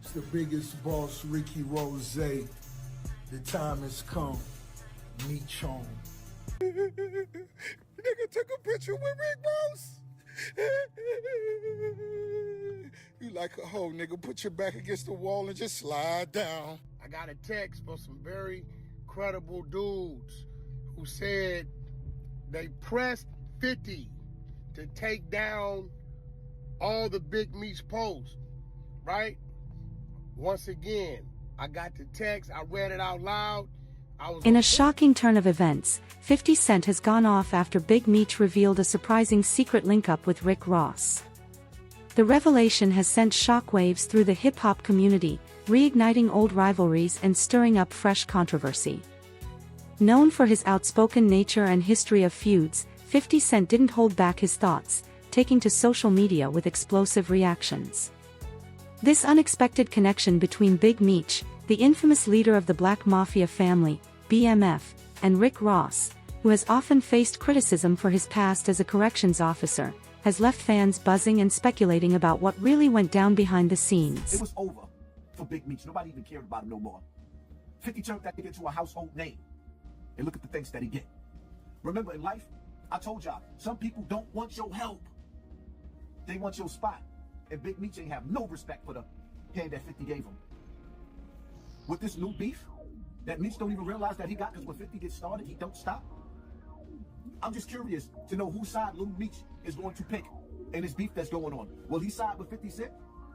It's the biggest boss, Ricky Rose. The time has come. Meech home. Nigga took a picture with Rick Ross. You like a hoe, nigga. Put your back against the wall and just slide down. I got a text from some very credible dudes who said they pressed 50 to take down all the Big Meech posts, right? Once again, I got the text, I read it out loud. In a shocking turn of events, 50 Cent has gone off after Big Meech revealed a surprising secret link-up with Rick Ross. The revelation has sent shockwaves through the hip-hop community, reigniting old rivalries and stirring up fresh controversy. Known for his outspoken nature and history of feuds, 50 Cent didn't hold back his thoughts, taking to social media with explosive reactions. This unexpected connection between Big Meech, the infamous leader of the Black Mafia family, BMF, and Rick Ross, who has often faced criticism for his past as a corrections officer, has left fans buzzing and speculating about what really went down behind the scenes. It was over for Big Meech. Nobody even cared about him no more. 50 turned that nigga into a household name. And look at the things that he get. Remember, in life, I told y'all, some people don't want your help. They want your spot. And Big Meech ain't have no respect for the hand that 50 gave him. With this new beef, that Meech don't even realize that he got, because when 50 gets started, he don't stop. I'm just curious to know whose side Lil Meech is going to pick in this beef that's going on. Will he side with 50 Cent,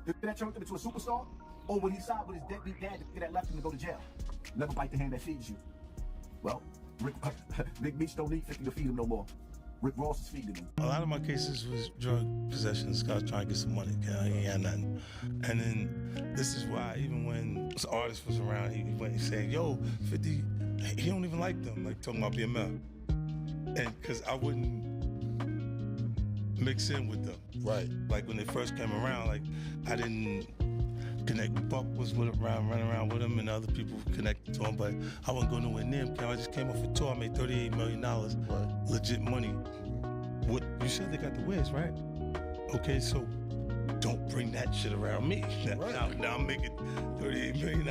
that turned him into a superstar? Or will he side with his deadbeat dad that left him to go to jail? Never bite the hand that feeds you. Well, Big Meech don't need 50 to feed him no more. Rick Ross is feeding him. A lot of my cases was drug possessions. Guys trying to get some money. He ain't had nothing. And then this is why, even when this artist was around, he went and said, "Yo, 50, he don't even like them." Like talking about BMF, and because I wouldn't mix in with them. Right. Like when they first came around, like I didn't connect. Buck was running around with him, and other people connected to him, but I wasn't going nowhere near him. I just came off a tour. I made $38 million, Right. Legit money. What you said they got the Wiz, right? Okay, so don't bring that shit around me. Now I'm making $38 million,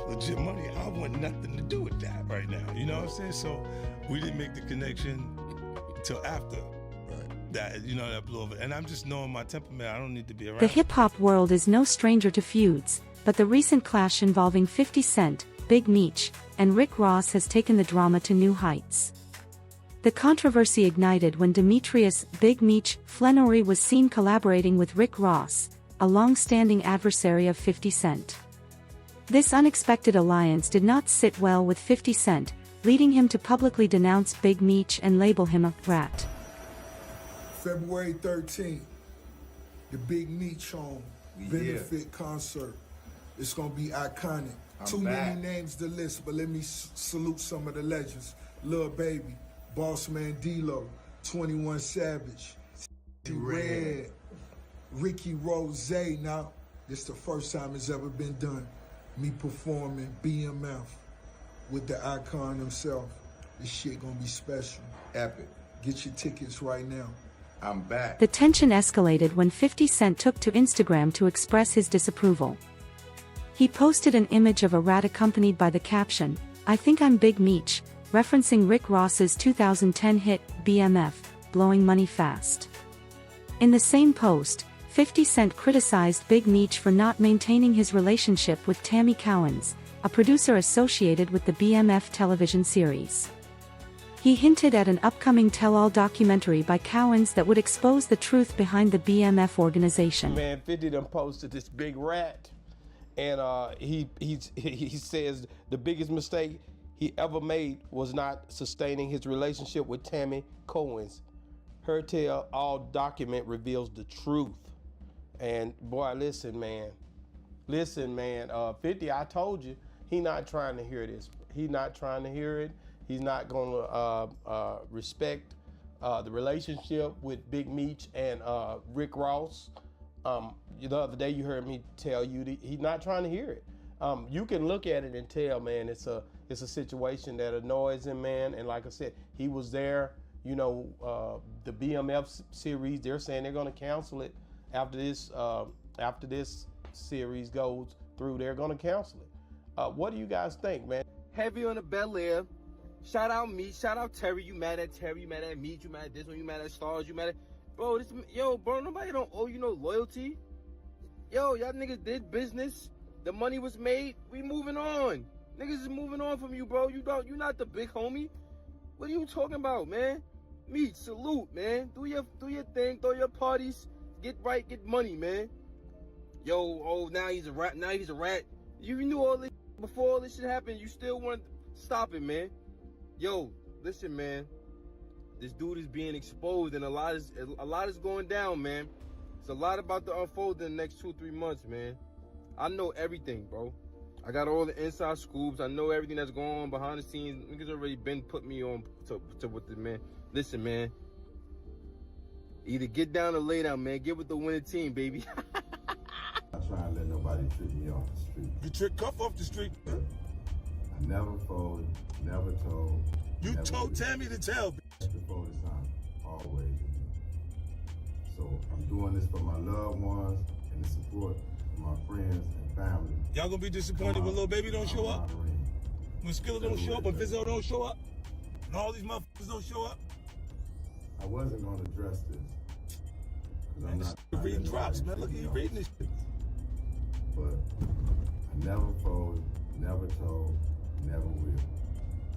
legit money. I want nothing to do with that right now. You know what I'm saying? So we didn't make the connection till after. That, you know, that blew over. And I'm just knowing my temperament, I don't need to be around. The hip-hop world is no stranger to feuds, but the recent clash involving 50 Cent, Big Meech, and Rick Ross has taken the drama to new heights. The controversy ignited when Demetrius Big Meech Flenory was seen collaborating with Rick Ross, a long-standing adversary of 50 Cent. This unexpected alliance did not sit well with 50 Cent, leading him to publicly denounce Big Meech and label him a rat. February 13th, the Big Meech home benefit concert. It's gonna be iconic. Too many names to list, but let me salute some of the legends. Lil Baby, Boss Man D-Lo, 21 Savage, Red, Ricky Rose. Now, this the first time it's ever been done. Me performing BMF with the icon himself. This shit gonna be special. Epic. Get your tickets right now. I'm back. The tension escalated when 50 Cent took to Instagram to express his disapproval. He posted an image of a rat accompanied by the caption, "I think I'm Big Meech," referencing Rick Ross's 2010 hit, BMF, Blowing Money Fast. In the same post, 50 Cent criticized Big Meech for not maintaining his relationship with Tammy Cowens, a producer associated with the BMF television series. He hinted at an upcoming tell-all documentary by Cowens that would expose the truth behind the BMF organization. Man, 50 done posted this big rat, and he says the biggest mistake he ever made was not sustaining his relationship with Tammy Cowens. Her tell-all document reveals the truth. And boy, listen, man. 50, I told you, he not trying to hear this. He not trying to hear it. He's not going to respect the relationship with Big Meech and Rick Ross. The other day you heard me tell you that he's not trying to hear it. You can look at it and tell, man, it's a situation that annoys him, man. And like I said, he was there. You know, the BMF series, they're saying they're going to cancel it after this series goes through, they're gonna cancel it. What do you guys think, man? Heavy on the Bel Air. Shout out Meech. Shout out Terry. You mad at Terry? You mad at Meech? You mad at this one? You mad at Stars? You mad at bro? Bro. Nobody don't owe you no loyalty. Yo, y'all niggas did business. The money was made. We moving on. Niggas is moving on from you, bro. You not the big homie. What are you talking about, man? Meech, salute, man. Do your thing. Throw your parties. Get right. Get money, man. Yo, now he's a rat. Now he's a rat. You knew all this before all this shit happened. You still want to stop it, man. Yo, listen, man. This dude is being exposed, and a lot is going down, man. It's a lot about to unfold in the next 2-3 months, man. I know everything, bro. I got all the inside scoops. I know everything that's going on behind the scenes. Niggas already been put me on to with the man. Listen, man. Either get down or lay down, man. Get with the winning team, baby. I'm not trying to let nobody trick me off the street. You trick Cuff off the street. I never folded, never told. You never told did. Tammy to tell. Before the time, always with me. So I'm doing this for my loved ones and the support of my friends and family. Y'all gonna be disappointed when Lil Baby don't show up? When Skilla don't show up? When Vizzo don't show up? And all these motherfuckers don't show up? I wasn't gonna address this. Cause I'm not reading drops, man. Look at you reading this shit. But I never folded, never told, never will.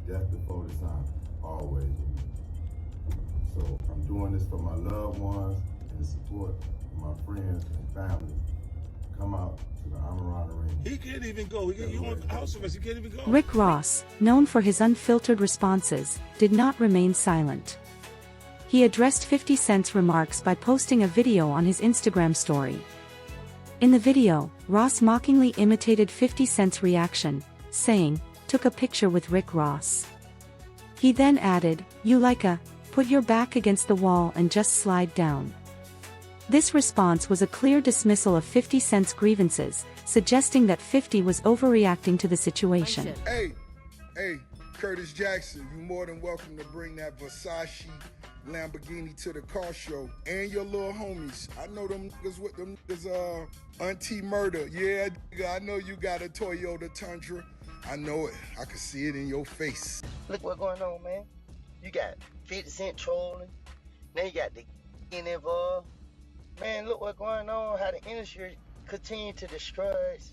Death before the time, always with me. So I'm doing this for my loved ones and the support of my friends and family. Come out to the Amaran Arena. He can't even go. You want house arrest. He can't even go. Rick Ross, known for his unfiltered responses, did not remain silent. He addressed 50 Cent's remarks by posting a video on his Instagram story. In the video, Ross mockingly imitated 50 Cent's reaction, saying, "Took a picture with Rick Ross." He then added, "You like a, put your back against the wall and just slide down." This response was a clear dismissal of 50 Cent's grievances, suggesting that 50 was overreacting to the situation. Hey, Curtis Jackson, you're more than welcome to bring that Versace Lamborghini to the car show. And your little homies. I know them niggas with them niggas, Auntie Murder. Yeah, nigga, I know you got a Toyota Tundra. I know it. I can see it in your face. Look what's going on, man. You got 50 Cent trolling. Now you got the involved. Man, look what's going on, how the industry continue to destroy us.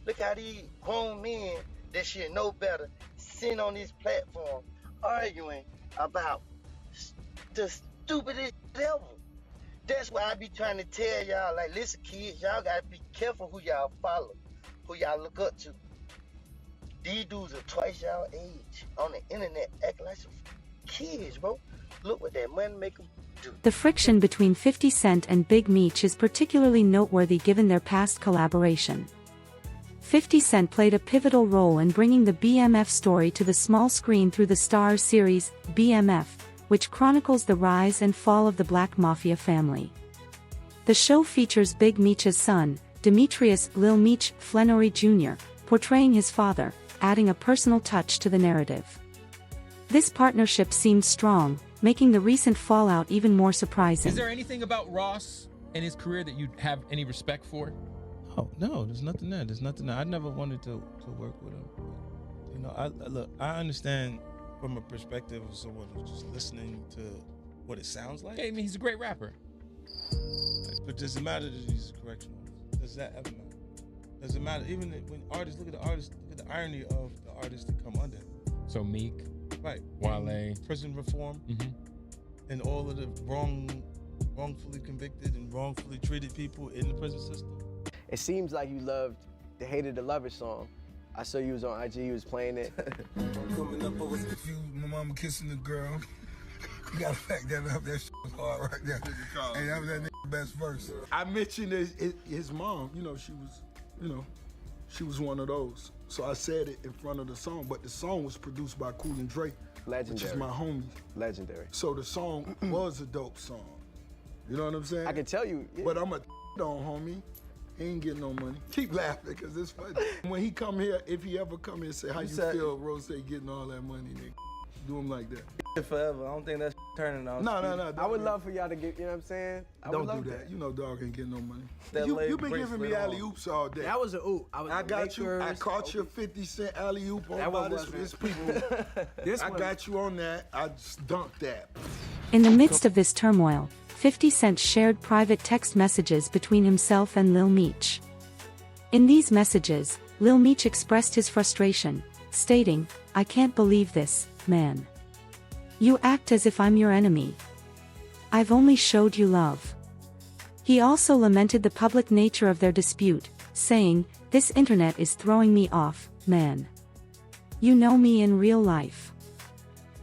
Look how these grown men that should know better sitting on this platform arguing about the stupidest ever. That's why I be trying to tell y'all, like, listen, kids, y'all gotta be careful who y'all follow, who y'all look up to. These dudes are twice y'all age on the internet acting like some kids, bro. Look what that money make them do. The friction between 50 Cent and Big Meech is particularly noteworthy given their past collaboration. 50 Cent played a pivotal role in bringing the BMF story to the small screen through the Starz series, BMF, which chronicles the rise and fall of the Black Mafia family. The show features Big Meech's son, Demetrius Lil Meech Flenory Jr., portraying his father, adding a personal touch to the narrative. This partnership seemed strong, making the recent fallout even more surprising. Is there anything about Ross and his career that you have any respect for? Oh, no, there's nothing there. There's nothing there. I never wanted to work with him. You know, I understand from a perspective of someone who's just listening to what it sounds like. Okay, I mean, he's a great rapper. But does it matter that he's a correctional officer? Does that ever matter? Does it matter? Even when artists, look at the artists, look at the irony of the artists that come under him. So Meek, Right. Wale, Prison reform, and all of the wrongfully convicted and wrongfully treated people in the prison system. It seems like you loved the Hated to Love It song. I saw you was on IG, you was playing it. Coming up, I was confused. My mama kissing the girl. You gotta back that up. That shit was hard right there. And that was that nigga best verse. I mentioned his mom. You know, she was one of those. So I said it in front of the song, but the song was produced by Cool and Drake, Legendary. which is my homie. Legendary. So the song was a dope song. You know what I'm saying? I can tell you. Yeah. But I'm a on homie. He ain't getting no money. Keep laughing, because it's funny. When he come here, if he ever come here and say, how you feel, Rose getting all that money, nigga? Do him like that. Forever. I don't think that's turning on. No. I would love for y'all to get, you know what I'm saying? Don't do that. You know dog ain't getting no money. That You leg been giving me bracelet on. alley-oops all day. That was a oop. I got you. I caught your 50 Cent alley-oop on That by one this wasn't. people. I got you on that. I just dunked that. In the midst of this turmoil, 50 Cent shared private text messages between himself and Lil Meech. In these messages, Lil Meech expressed his frustration, stating, "I can't believe this, man. You act as if I'm your enemy. I've only showed you love." He also lamented the public nature of their dispute, saying, "This internet is throwing me off, man. You know me in real life."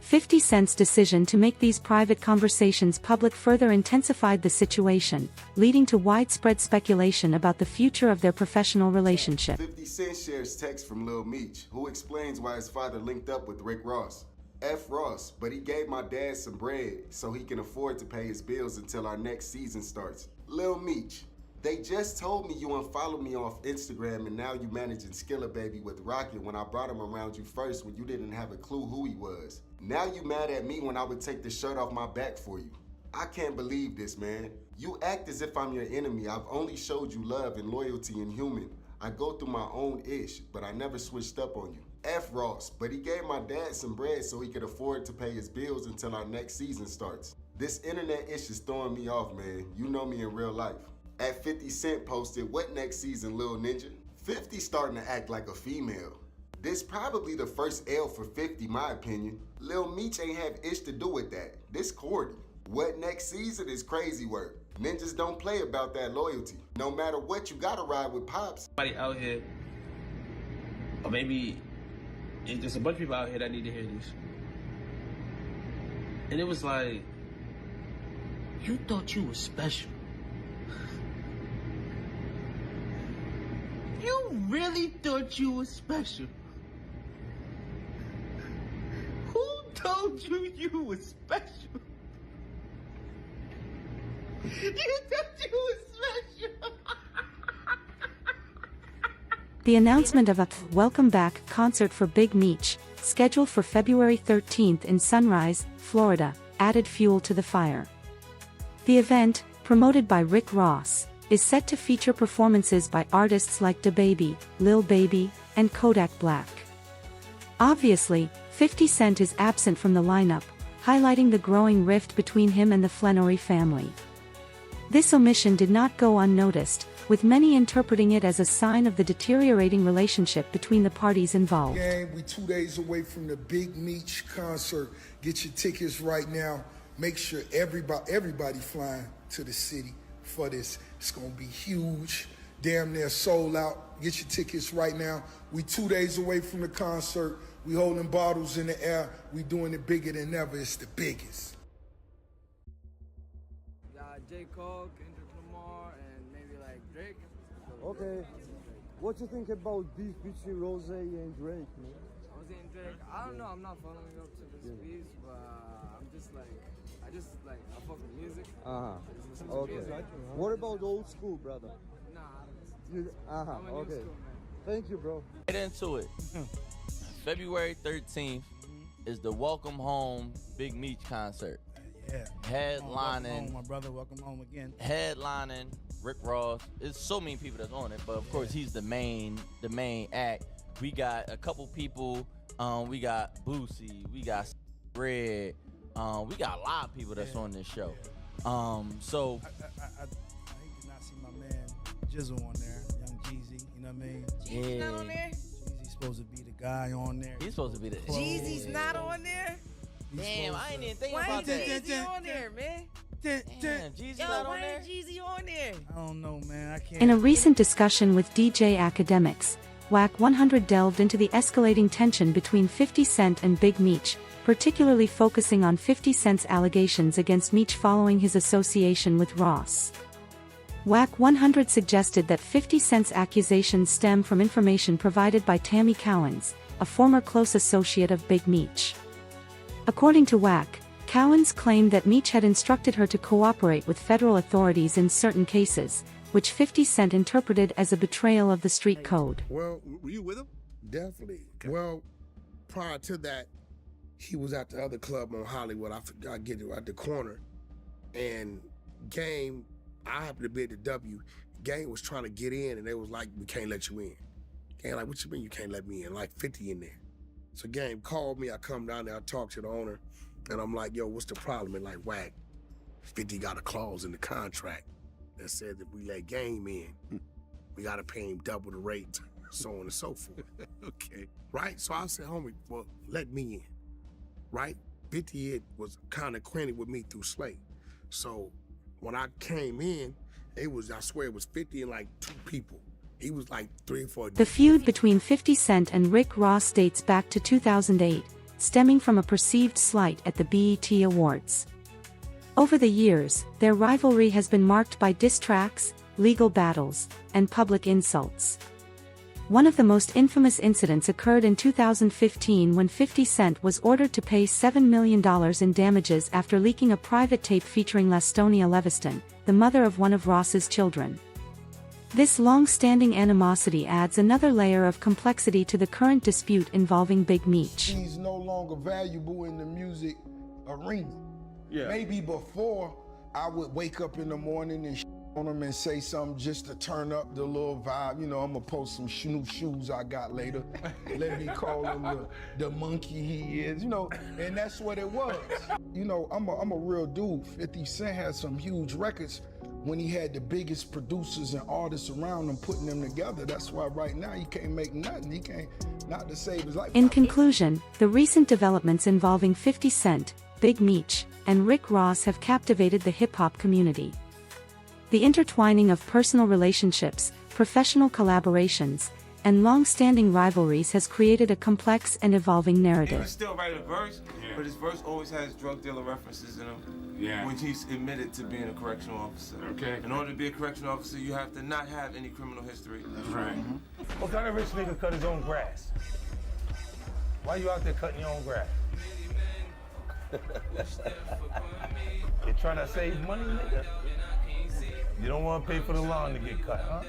50 Cent's decision to make these private conversations public further intensified the situation, leading to widespread speculation about the future of their professional relationship. 50 Cent shares text from Lil Meech, who explains why his father linked up with Rick Ross. F. Ross, but he gave my dad some bread so he can afford to pay his bills until our next season starts. Lil Meech, they just told me you unfollowed me off Instagram and now you managing Skilla Baby with Rocket when I brought him around you first when you didn't have a clue who he was. Now you mad at me when I would take the shirt off my back for you. I can't believe this, man. You act as if I'm your enemy. I've only showed you love and loyalty and human. I go through my own ish, but I never switched up on you. F. Ross, but he gave my dad some bread so he could afford to pay his bills until our next season starts. This internet ish is throwing me off, man. You know me in real life. At 50 Cent posted, "What next season, Lil Ninja?" 50 starting to act like a female. This probably the first L for 50, my opinion. Lil Meech ain't have ish to do with that. This corny. What next season is crazy work. Ninjas don't play about that loyalty. No matter what, you gotta ride with Pops. Somebody out here, or maybe it's just a bunch of people out here that need to hear this. And it was like, you thought you was special. You really thought you was special. Who told you you was special? You thought you was special. The announcement of a Welcome Back concert for Big Meech, scheduled for February 13th in Sunrise, Florida, added fuel to the fire. The event, promoted by Rick Ross, is set to feature performances by artists like DaBaby, Lil Baby, and Kodak Black. Obviously, 50 Cent is absent from the lineup, highlighting the growing rift between him and the Flenory family. This omission did not go unnoticed, with many interpreting it as a sign of the deteriorating relationship between the parties involved. Gang, we 2 days away from the Big Meech concert. Get your tickets right now. Make sure everybody flying to the city for this. It's gonna be huge. Damn near sold out. Get your tickets right now. We 2 days away from the concert. We holding bottles in the air. We doing it bigger than ever. It's the biggest. J. Cole, Kendrick Lamar, and maybe like Drake. Okay. What you think about beef between Rose and Drake, man? Rose and Drake? I don't know. I'm not following up to this piece, but I'm just like, I fuck with music. Okay. Music. What about old school, brother? Nah, I don't listen to I'm a new Okay. school, man. Thank you, bro. Get into it. February 13th is the Welcome Home Big Meech concert. Yeah. Headlining. Welcome home, my brother. Welcome home again. Headlining Rick Ross. There's so many people that's on it, but of course he's the main act. We got a couple people. We got Boosie. We got Red. We got a lot of people that's on this show. So I hate to not see my man Jizzle on there, Young Jeezy. You know what I mean? Jeezy's not on there. Jeezy's supposed to be the guy on there. He's supposed to be the. Jeezy's not on there. Damn, I ain't even thinking Why about ain't that. Jeezy on there, man? Damn, Jeezy's Yo, not on why there. ain't Jeezy on there? I don't know, man. I can't. In a recent discussion with DJ Academics, WAC 100 delved into the escalating tension between 50 Cent and Big Meech, particularly focusing on 50 Cent's allegations against Meech following his association with Ross. WAC 100 suggested that 50 Cent's accusations stem from information provided by Tammy Cowens, a former close associate of Big Meech. According to WAC, Cowens claimed that Meech had instructed her to cooperate with federal authorities in certain cases, which 50 Cent interpreted as a betrayal of the street code. Well, were you with him? Definitely. Well, prior to that, he was at the other club on Hollywood. I forgot, I get it at the corner. And Game, I happened to be at the W. Game was trying to get in, and they was like, we can't let you in. Game like, what you mean you can't let me in? Like 50 in there. So Game called me, I come down there, I talk to the owner, and I'm like, yo, what's the problem? And like, whack, 50 got a clause in the contract that says if we let Game in, we gotta pay him double the rate, so on and so forth. Okay. Right? So I said, homie, well, let me in. Right? 50 was kind of acquainted with me through Slate. So when I came in, it was, I swear it was 50 and like 2 people. He was like 3 or 4. The feud between 50 Cent and Rick Ross dates back to 2008, stemming from a perceived slight at the BET Awards. Over the years, their rivalry has been marked by diss tracks, legal battles, and public insults. One of the most infamous incidents occurred in 2015 when 50 Cent was ordered to pay $7 million in damages after leaking a private tape featuring Lastonia Leviston, the mother of one of Ross's children. This long-standing animosity adds another layer of complexity to the current dispute involving Big Meech. He's no longer valuable in the music arena. Yeah. Maybe before, I would wake up in the morning and on him and say something just to turn up the little vibe. You know, I'm gonna post some new shoes I got later. Let me call him the monkey he is, you know, and that's what it was. You know, I'm a real dude. 50 Cent had some huge records when he had the biggest producers and artists around him putting them together. That's why right now he can't make nothing. He can't, not to save his life. In conclusion, the recent developments involving 50 Cent, Big Meech, and Rick Ross have captivated the hip-hop community. The intertwining of personal relationships, professional collaborations, and long-standing rivalries has created a complex and evolving He narrative. can still write a verse, but his verse always has drug dealer references in him. Yeah. When he's admitted to being a correctional officer. Okay. In order to be a correctional officer, you have to not have any criminal history. That's right. What kind of rich nigga cut his own grass? Why you out there cutting your own grass? You trying to save money, nigga? You don't want to pay for the lawn to get cut, huh?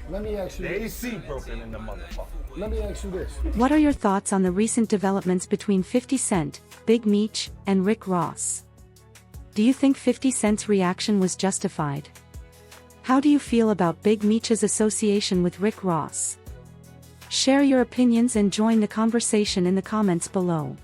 Let me ask you The this. AC broken in the motherfucker. Let me ask you this. What are your thoughts on the recent developments between 50 Cent, Big Meech, and Rick Ross? Do you think 50 Cent's reaction was justified? How do you feel about Big Meech's association with Rick Ross? Share your opinions and join the conversation in the comments below.